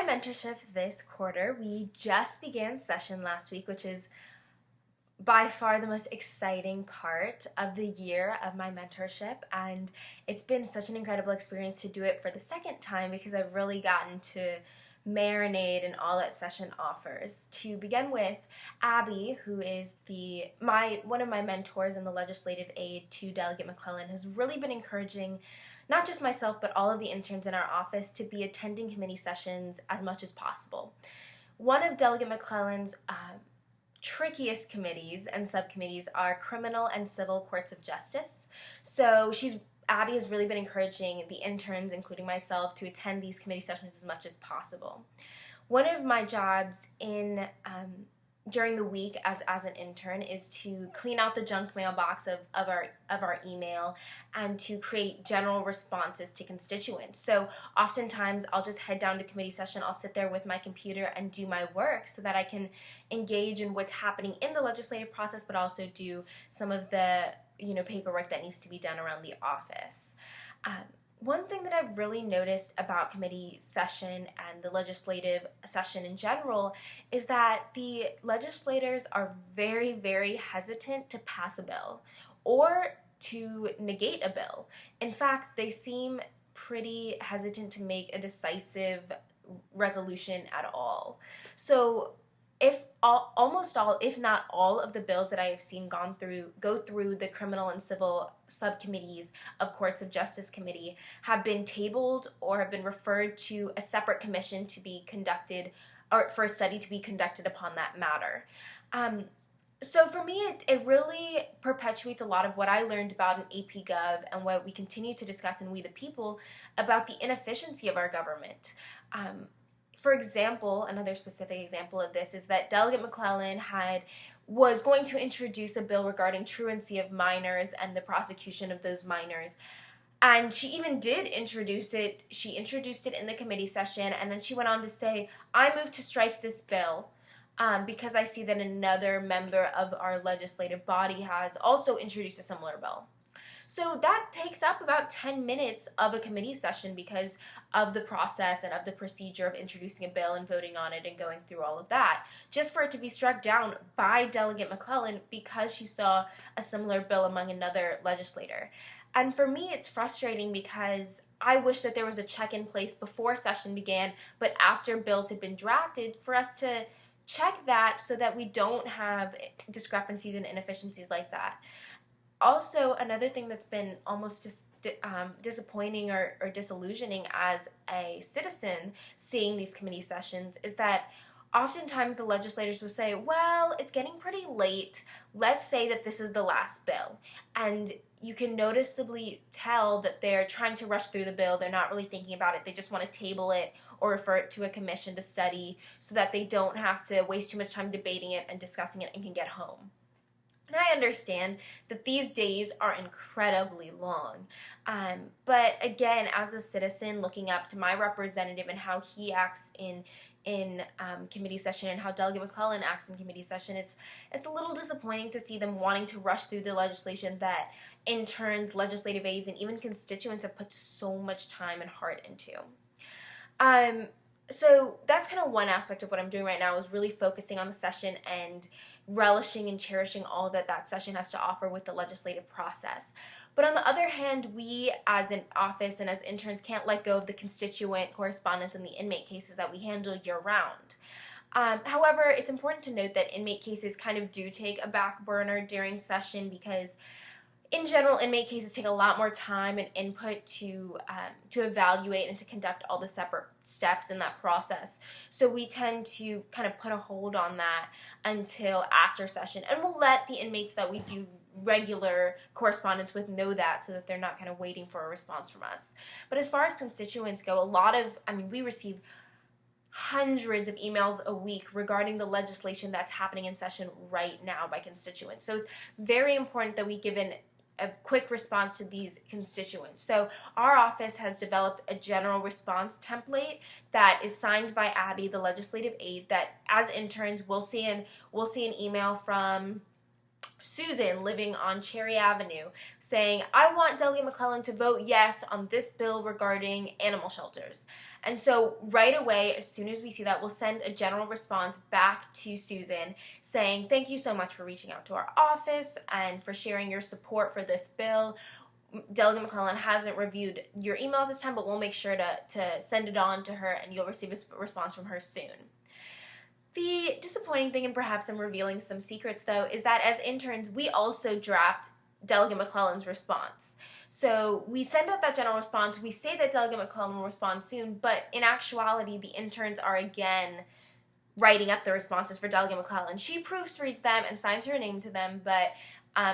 my mentorship this quarter, we just began session last week, which is by far the most exciting part of the year of my mentorship, and it's been such an incredible experience to do it for the second time because I've really gotten to marinate in all that session offers. To begin with, Abby, who is one of my mentors and the legislative aide to Delegate McClellan, has really been encouraging not just myself but all of the interns in our office to be attending committee sessions as much as possible. One of Delegate McClellan's trickiest committees and subcommittees are criminal and civil courts of justice. So Abby has really been encouraging the interns, including myself, to attend these committee sessions as much as possible. One of my jobs during the week as an intern is to clean out the junk mailbox of our email and to create general responses to constituents. So oftentimes I'll just head down to committee session, I'll sit there with my computer and do my work so that I can engage in what's happening in the legislative process, but also do some of the paperwork that needs to be done around the office. One thing that I've really noticed about committee session and the legislative session in general is that the legislators are very, very hesitant to pass a bill or to negate a bill. In fact, they seem pretty hesitant to make a decisive resolution at all. So almost all, if not all, of the bills that I have seen go through the criminal and civil subcommittees of Courts of Justice Committee have been tabled or have been referred to a separate commission to be conducted, or for a study to be conducted upon that matter. So for me, it really perpetuates a lot of what I learned about in AP Gov and what we continue to discuss in We the People about the inefficiency of our government. For example, another specific example of this is that Delegate McClellan was going to introduce a bill regarding truancy of minors and the prosecution of those minors. And she even did introduce it. She introduced it in the committee session, and then she went on to say, I move to strike this bill because I see that another member of our legislative body has also introduced a similar bill. So that takes up about 10 minutes of a committee session because of the process and of the procedure of introducing a bill and voting on it and going through all of that, just for it to be struck down by Delegate McClellan because she saw a similar bill among another legislator. And for me, it's frustrating because I wish that there was a check in place before session began, but after bills had been drafted, for us to check that so that we don't have discrepancies and inefficiencies like that. Also, another thing that's been almost just disappointing or disillusioning as a citizen seeing these committee sessions is that oftentimes the legislators will say, well, it's getting pretty late. Let's say that this is the last bill. And you can noticeably tell that they're trying to rush through the bill. They're not really thinking about it. They just want to table it or refer it to a commission to study so that they don't have to waste too much time debating it and discussing it and can get home. And I understand that these days are incredibly long. But again, as a citizen looking up to my representative and how he acts in committee session and how Delegate McClellan acts in committee session, it's a little disappointing to see them wanting to rush through the legislation that interns, legislative aides, and even constituents have put so much time and heart into. So that's kind of one aspect of what I'm doing right now, is really focusing on the session and relishing and cherishing all that session has to offer with the legislative process. But on the other hand, we as an office and as interns can't let go of the constituent correspondence and the inmate cases that we handle year-round. However, it's important to note that inmate cases kind of do take a back burner during session because in general, inmate cases take a lot more time and input to evaluate and to conduct all the separate steps in that process. So we tend to kind of put a hold on that until after session. And we'll let the inmates that we do regular correspondence with know that so that they're not kind of waiting for a response from us. But as far as constituents go, we receive hundreds of emails a week regarding the legislation that's happening in session right now by constituents. So it's very important that we give a quick response to these constituents. So our office has developed a general response template that is signed by Abby, the legislative aide, that as interns we'll see an email from Susan living on Cherry Avenue saying, I want Delegate McClellan to vote yes on this bill regarding animal shelters. And so right away, as soon as we see that, we'll send a general response back to Susan saying, thank you so much for reaching out to our office and for sharing your support for this bill. Delegate McClellan hasn't reviewed your email this time, but we'll make sure to send it on to her, and you'll receive a response from her soon. The disappointing thing, and perhaps I'm revealing some secrets though, is that as interns, we also draft Delegate McClellan's response. So we send out that general response, we say that Delegate McClellan will respond soon, but in actuality, the interns are again writing up the responses for Delegate McClellan. She proofreads them and signs her name to them, but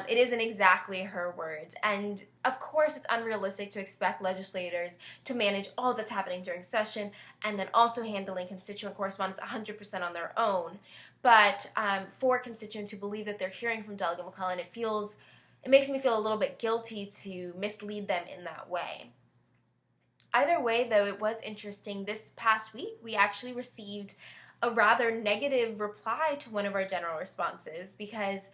it isn't exactly her words. And of course, it's unrealistic to expect legislators to manage all that's happening during session and then also handling constituent correspondence 100% on their own. But for constituents who believe that they're hearing from Delegate McClellan, it makes me feel a little bit guilty to mislead them in that way. Either way, though, it was interesting. This past week, we actually received a rather negative reply to one of our general responses because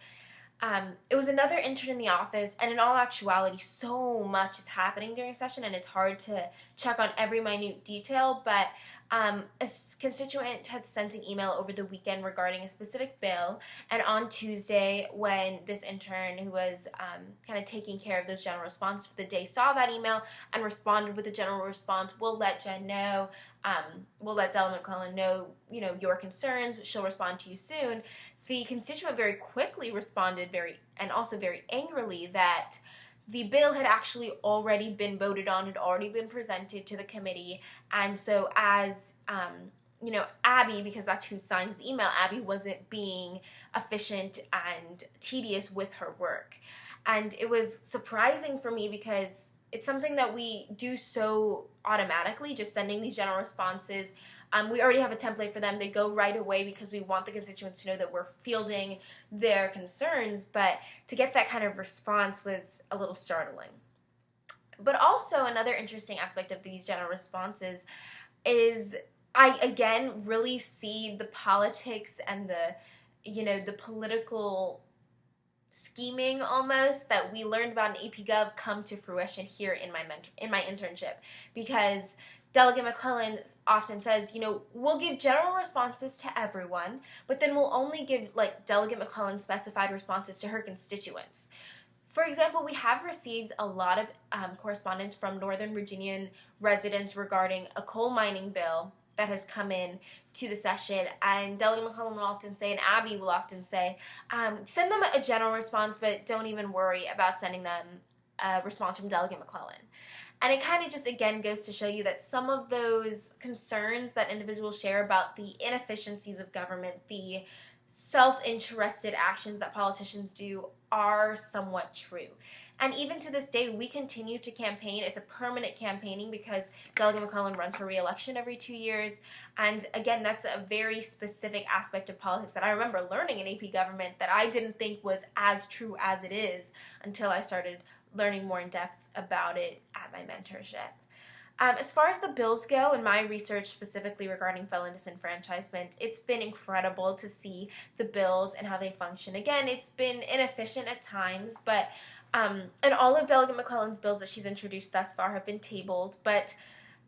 it was another intern in the office, and in all actuality, so much is happening during session, and it's hard to check on every minute detail, but a constituent had sent an email over the weekend regarding a specific bill, and on Tuesday, when this intern who was kind of taking care of those general responses for the day saw that email and responded with a general response, we'll let Jen know, we'll let Delegate McClellan know, your concerns, she'll respond to you soon. The constituent very quickly responded very angrily that the bill had actually already been voted on, had already been presented to the committee, and so as, Abby, because that's who signs the email, Abby wasn't being efficient and tedious with her work. And it was surprising for me because it's something that we do so automatically, just sending these general responses. We already have a template for them. They go right away because we want the constituents to know that we're fielding their concerns, but to get that kind of response was a little startling. But also another interesting aspect of these general responses is I, again, really see the politics and the political scheming almost that we learned about in AP Gov come to fruition here in my internship, because Delegate McClellan often says, we'll give general responses to everyone, but then we'll only give Delegate McClellan specified responses to her constituents. For example, we have received a lot of correspondence from Northern Virginian residents regarding a coal mining bill that has come in to the session, and Delegate McClellan will often say, and Abby will often say, send them a general response, but don't even worry about sending them a response from Delegate McClellan. And it kind of just, again, goes to show you that some of those concerns that individuals share about the inefficiencies of government, the self-interested actions that politicians do, are somewhat true. And even to this day, we continue to campaign. It's a permanent campaigning because Delegate McClellan runs for re-election every 2 years. And again, that's a very specific aspect of politics that I remember learning in AP Government that I didn't think was as true as it is until I started learning more in depth about it at my mentorship. As far as the bills go, and my research specifically regarding felon disenfranchisement, it's been incredible to see the bills and how they function. Again, it's been inefficient at times, but and all of Delegate McClellan's bills that she's introduced thus far have been tabled, but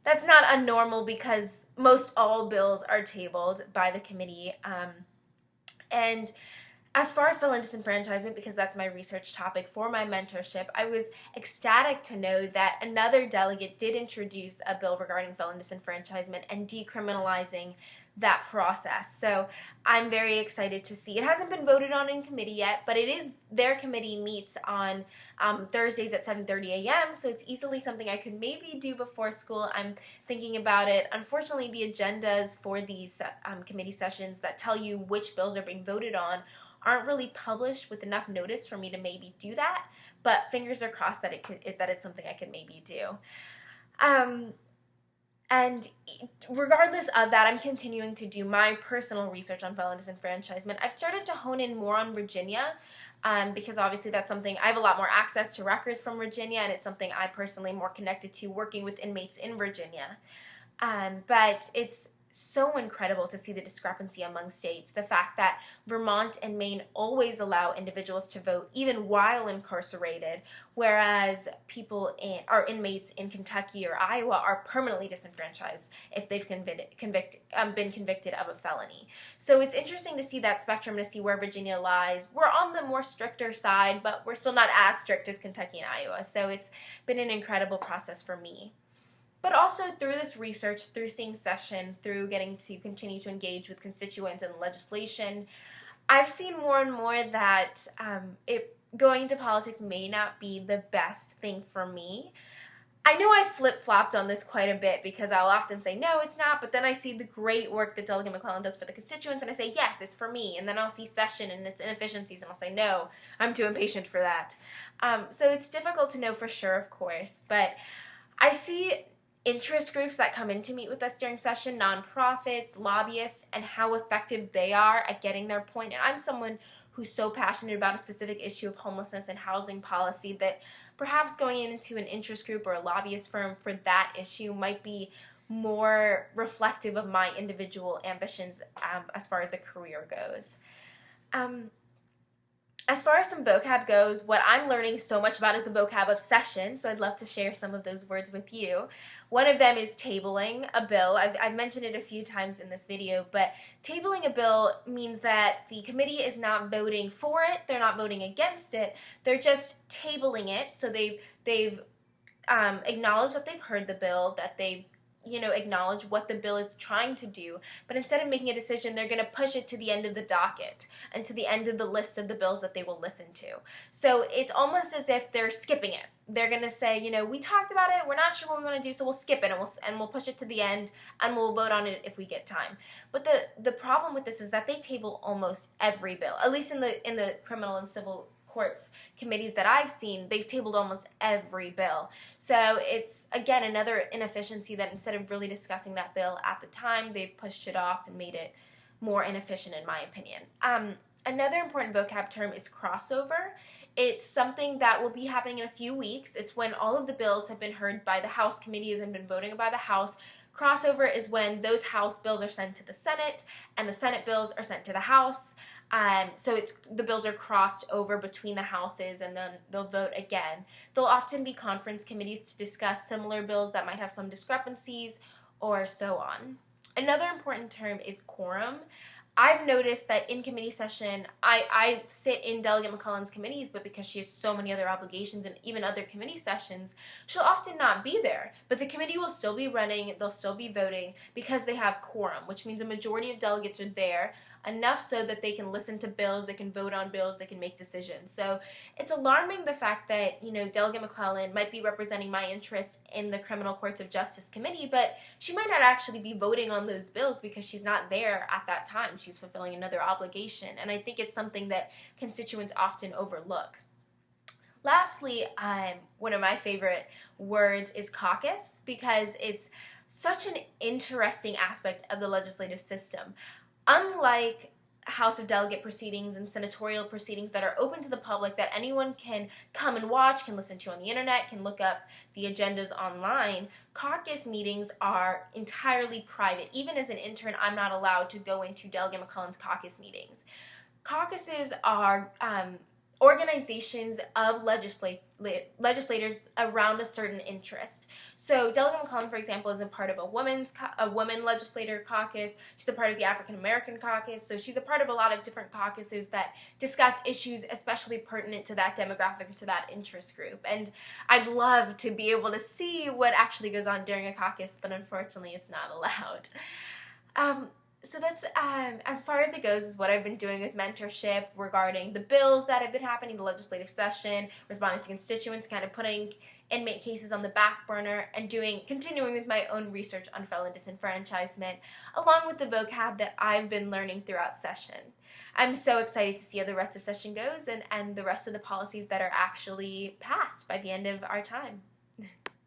that's not unnormal because most all bills are tabled by the committee. And as far as felon disenfranchisement, because that's my research topic for my mentorship, I was ecstatic to know that another delegate did introduce a bill regarding felon disenfranchisement and decriminalizing that process. So I'm very excited to see. It hasn't been voted on in committee yet, but their committee meets on Thursdays at 7:30 a.m., so it's easily something I could maybe do before school. I'm thinking about it. Unfortunately, the agendas for these committee sessions that tell you which bills are being voted on aren't really published with enough notice for me to maybe do that, but fingers are crossed that it's something I could maybe do. And regardless of that, I'm continuing to do my personal research on felon disenfranchisement. I've started to hone in more on Virginia because obviously that's something I have a lot more access to records from Virginia, and it's something I personally am more connected to working with inmates in Virginia. But it's so incredible to see the discrepancy among states. The fact that Vermont and Maine always allow individuals to vote even while incarcerated, whereas our inmates in Kentucky or Iowa are permanently disenfranchised if they've been convicted of a felony. So it's interesting to see that spectrum, to see where Virginia lies. We're on the more stricter side, but we're still not as strict as Kentucky and Iowa. So it's been an incredible process for me. But also through this research, through seeing session, through getting to continue to engage with constituents and legislation, I've seen more and more that going into politics may not be the best thing for me. I know I flip-flopped on this quite a bit because I'll often say, no, it's not, but then I see the great work that Delegate McClellan does for the constituents, and I say, yes, it's for me, and then I'll see session and its inefficiencies, and I'll say, no, I'm too impatient for that. So it's difficult to know for sure, of course, but I see interest groups that come in to meet with us during session, nonprofits, lobbyists, and how effective they are at getting their point. And I'm someone who's so passionate about a specific issue of homelessness and housing policy that perhaps going into an interest group or a lobbyist firm for that issue might be more reflective of my individual ambitions as far as a career goes. As far as some vocab goes, what I'm learning so much about is the vocab of session, so I'd love to share some of those words with you. One of them is tabling a bill. I've mentioned it a few times in this video, but tabling a bill means that the committee is not voting for it, they're not voting against it, they're just tabling it, so they've acknowledged that they've heard the bill, that they've acknowledge what the bill is trying to do, but instead of making a decision, they're going to push it to the end of the docket and to the end of the list of the bills that they will listen to. So it's almost as if they're skipping it. They're going to say, we talked about it, we're not sure what we want to do, so we'll skip it and we'll push it to the end and we'll vote on it if we get time. But the problem with this is that they table almost every bill, at least in the criminal and civil courts committees that I've seen, they've tabled almost every bill. So it's, again, another inefficiency that instead of really discussing that bill at the time, they've pushed it off and made it more inefficient, in my opinion. Another important vocab term is crossover. It's something that will be happening in a few weeks. It's when all of the bills have been heard by the House committees and been voting by the House. Crossover is when those House bills are sent to the Senate and the Senate bills are sent to the House. So the bills are crossed over between the houses and then they'll vote again. There'll often be conference committees to discuss similar bills that might have some discrepancies or so on. Another important term is quorum. I've noticed that in committee session, I sit in Delegate McClellan's committees, but because she has so many other obligations and even other committee sessions, she'll often not be there. But the committee will still be running, they'll still be voting because they have quorum, which means a majority of delegates are there, enough so that they can listen to bills, they can vote on bills, they can make decisions. So it's alarming the fact that, Delegate McClellan might be representing my interest in the Criminal Courts of Justice Committee, but she might not actually be voting on those bills because she's not there at that time. She's fulfilling another obligation, and I think it's something that constituents often overlook. Lastly, one of my favorite words is caucus because it's such an interesting aspect of the legislative system. Unlike House of Delegate proceedings and senatorial proceedings that are open to the public, that anyone can come and watch, can listen to on the internet, can look up the agendas online, caucus meetings are entirely private. Even as an intern, I'm not allowed to go into Delegate McClellan's caucus meetings. Caucuses are organizations of legislators around a certain interest. So Delegate McClellan, for example, is a part of a woman legislator caucus. She's a part of the African American caucus. So she's a part of a lot of different caucuses that discuss issues especially pertinent to that demographic, to that interest group. And I'd love to be able to see what actually goes on during a caucus, but unfortunately it's not allowed. So that's, as far as it goes, is what I've been doing with mentorship regarding the bills that have been happening, the legislative session, responding to constituents, kind of putting inmate cases on the back burner, and continuing with my own research on felon disenfranchisement, along with the vocab that I've been learning throughout session. I'm so excited to see how the rest of session goes and the rest of the policies that are actually passed by the end of our time.